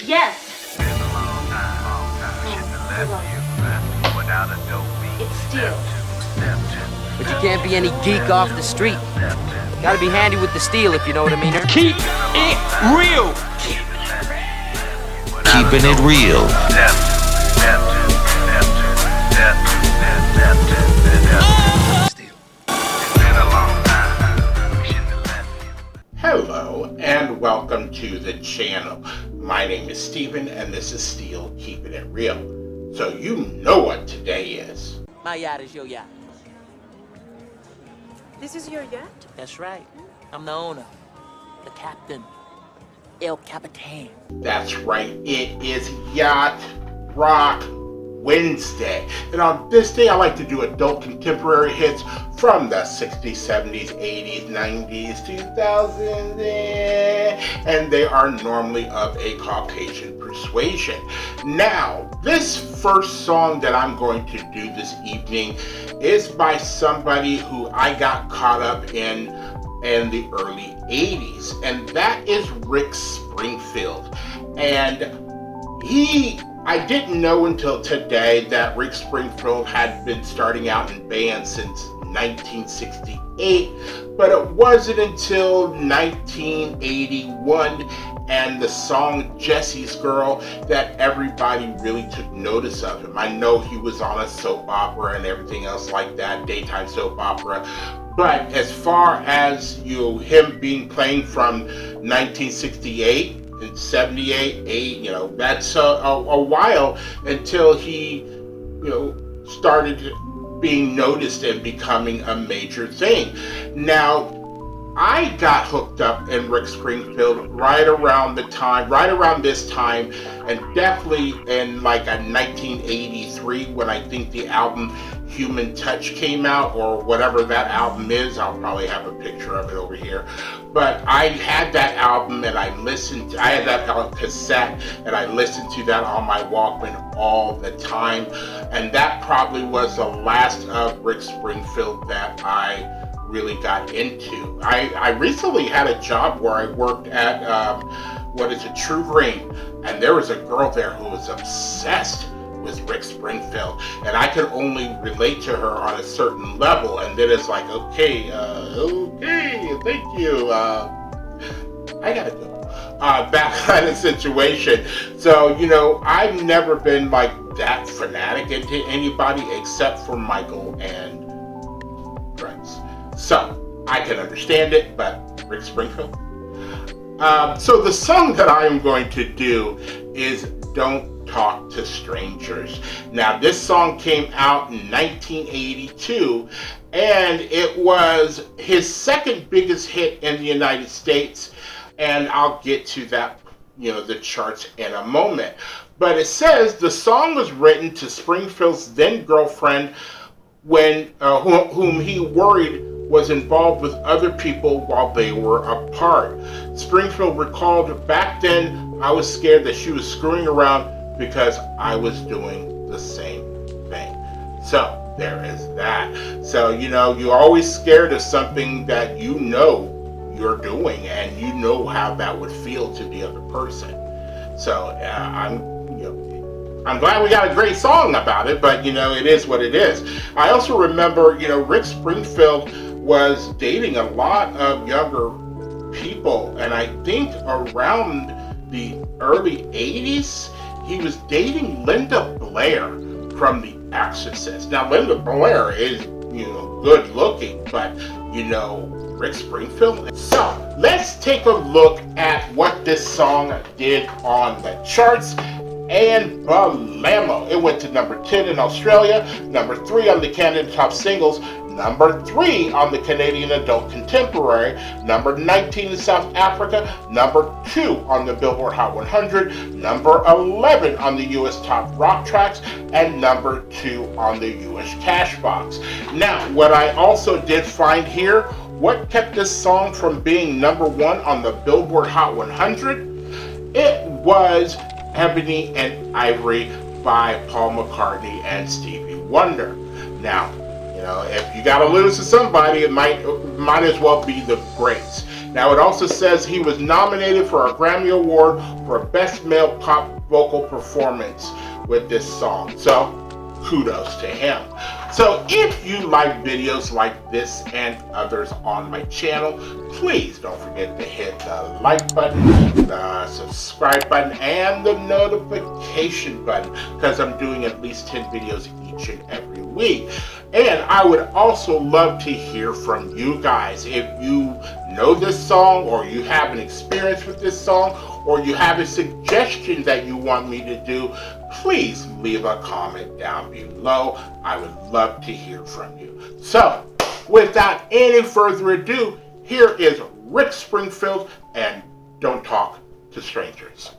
Yes. Been a long time. Shouldn't have left you without a dope beat. It's Steel. But you can't be any geek off the street. Gotta be handy with the steel, if you know what I mean. Keep it real. Keeping it real. Hello and welcome to the channel. My name is Steven and this is Steel Keeping It Real. So you know what today is. My yacht is your yacht. This is your yacht? That's right. I'm the owner. The captain. El Capitan. That's right, it is Yacht Rock Wednesday. And on this day I like to do adult contemporary hits from the 60s, 70s, 80s, 90s, 2000s, and they are normally of a Caucasian persuasion. Now, this first song that I'm going to do this evening is by somebody who I got caught up in the early 80s, and that is Rick Springfield. And I didn't know until today that Rick Springfield had been starting out in bands since 1968, but it wasn't until 1981 and the song Jesse's Girl that everybody really took notice of him. I know he was on a soap opera and everything else like that, daytime soap opera, but as far as him being playing from 1968 and 78, that's a while until he, started being noticed and becoming a major thing. Now, I got hooked up in Rick Springfield right around this time, and definitely in like a 1983 when I think the album Human Touch came out, or whatever that album is. I'll probably have a picture of it over here. But I had that album and I had that on cassette and I listened to that on my Walkman all the time. And that probably was the last of Rick Springfield that I really got into. I recently had a job where I worked at, True Green, and there was a girl there who was obsessed with Rick Springfield, and I could only relate to her on a certain level, and then it's like, okay, thank you, I gotta go. That kind of situation. So, I've never been like that fanatic into anybody except for Michael and Prince. So, I can understand it, but Rick Springfield. So the song that I am going to do is Don't Talk to Strangers. Now, this song came out in 1982, and it was his second biggest hit in the United States, and I'll get to that, the charts in a moment. But it says the song was written to Springfield's then girlfriend whom he worried was involved with other people while they were apart. Springfield recalled, "Back then, I was scared that she was screwing around because I was doing the same thing." So, there is that. So, you're always scared of something that you're doing and you know how that would feel to the other person. So, I'm glad we got a great song about it, but it is what it is. I also remember, Rick Springfield was dating a lot of younger people, and I think around the early 80s, he was dating Linda Blair from The Exorcist. Now, Linda Blair is, good looking, but, Rick Springfield. So, let's take a look at what this song did on the charts. And blammo, it went to number 10 in Australia, number 3 on the Canada Top Singles, number 3 on the Canadian Adult Contemporary, number 19 in South Africa, number 2 on the Billboard Hot 100, number 11 on the US Top Rock Tracks, and number 2 on the US Cashbox. Now, what I also did find here, what kept this song from being number 1 on the Billboard Hot 100? It was Ebony and Ivory by Paul McCartney and Stevie Wonder. Now, if you gotta lose to somebody, it might as well be the Greats. Now, it also says he was nominated for a Grammy Award for Best Male Pop Vocal Performance with this song. So, kudos to him. So if you like videos like this and others on my channel, please don't forget to hit the like button, the subscribe button, and the notification button, because I'm doing at least 10 videos each and every week. And I would also love to hear from you guys. If you know this song, or you have an experience with this song, or you have a suggestion that you want me to do, please leave a comment down below. I would love to hear from you. So, without any further ado, here is Rick Springfield and Don't Talk to Strangers.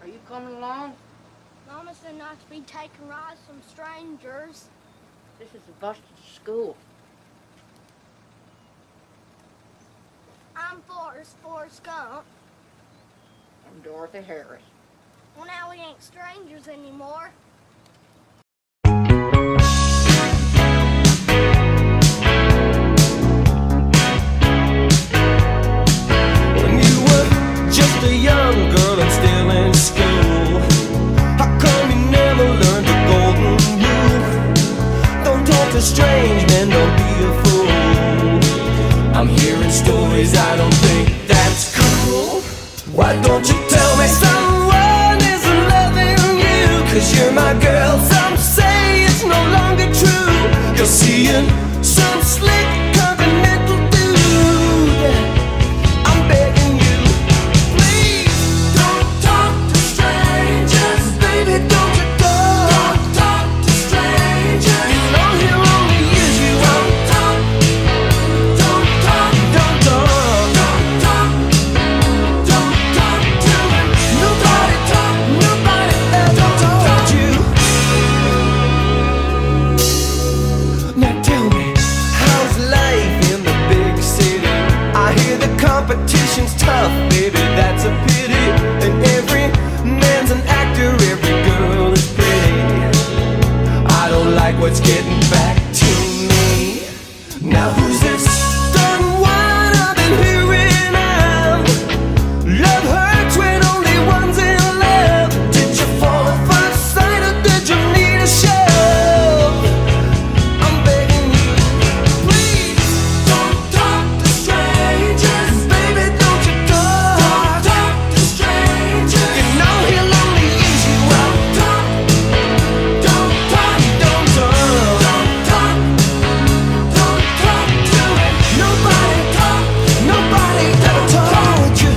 Are you coming along? Mama said not to be taking rides from strangers. This is a busted school. I'm Forrest Gump. I'm Dorothy Harris. Well, now we ain't strangers anymore. When you were just a young girl and still in school, how come you never learned the golden rule? Don't talk to strange men, don't be a fool. I'm hearing stories, I don't think that's cool. Why don't you tell me someone isn't loving you? 'Cause you're my girl, some say it's no longer true. You're seeing some slick continental dude. I'm begging you, please don't talk to strangers. Baby, don't you don't talk to strangers. You know he'll only use you. Don't talk, don't talk, don't talk, don't talk, don't talk to him. Nobody ever told you. Now tell me, how's life in the big city? I hear the competition's tough, baby, that's a pity. And every man's an actor, every girl is pretty. I don't like what's getting back to me. Now who's this stern one I've been hearing of? Love hurts when only one's in love. Did you fall at first sight, or did you need a shove? I'm begging you, please don't talk to strangers. Baby, don't you talk to strangers. You know he'll only use you. Don't talk, don't talk, don't talk, don't talk, don't talk to him. Nobody ever told you.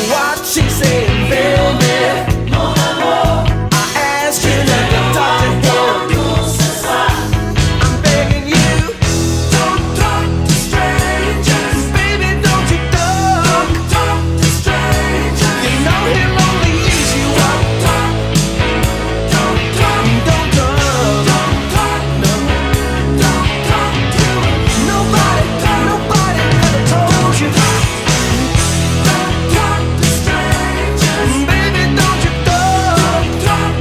What she said, baby. I asked you not to talk to him. I'm begging you, don't talk to strangers. Baby, don't you talk to strangers. You know he'll only use you. Don't talk, don't talk, don't talk, no, don't talk to him. Nobody ever told you. Don't talk to strangers. Baby, don't you talk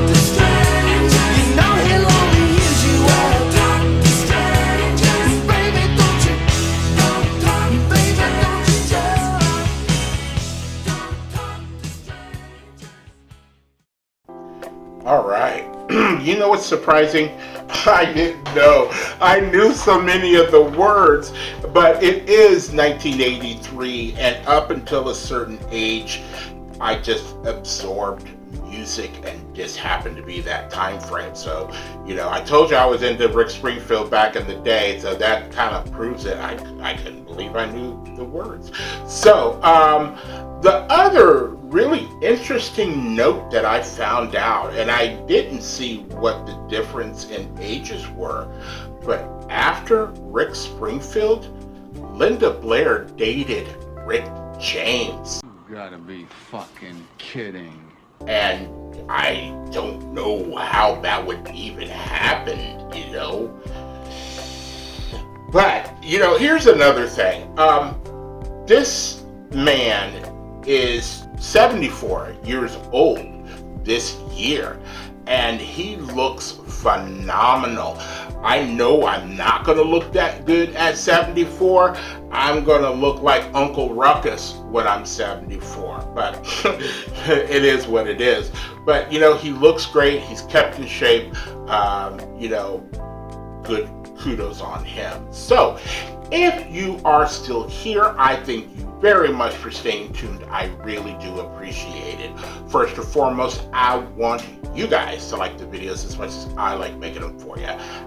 to strangers. You know he'll only use you. Don't talk to strangers. Baby, don't you talk, baby, don't you just don't talk to strangers. All right. You know what's surprising? I didn't know. I knew so many of the words, but it is 1983, and up until a certain age, I just absorbed music, and this happened to be that time frame. So, I told you I was into Rick Springfield back in the day, so that kind of proves it. I couldn't believe I knew the words. So, the other really interesting note that I found out, and I didn't see what the difference in ages were, but after Rick Springfield, Linda Blair dated Rick James. You gotta be fucking kidding. And I don't know how that would even happen, But, here's another thing. This man is 74 years old this year. and he looks phenomenal. I know I'm not going to look that good at 74. I'm going to look like Uncle Ruckus when I'm 74, but it is what it is. But, you know, he looks great. He's kept in shape. You know, good kudos on him. So, if you are still here, I thank you very much for staying tuned. I really do appreciate it. First and foremost, I want you guys to like the videos as much as I like making them for you.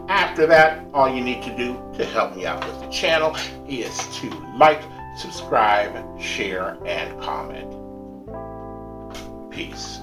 After that, all you need to do to help me out with the channel is to like, subscribe, share, and comment. Peace.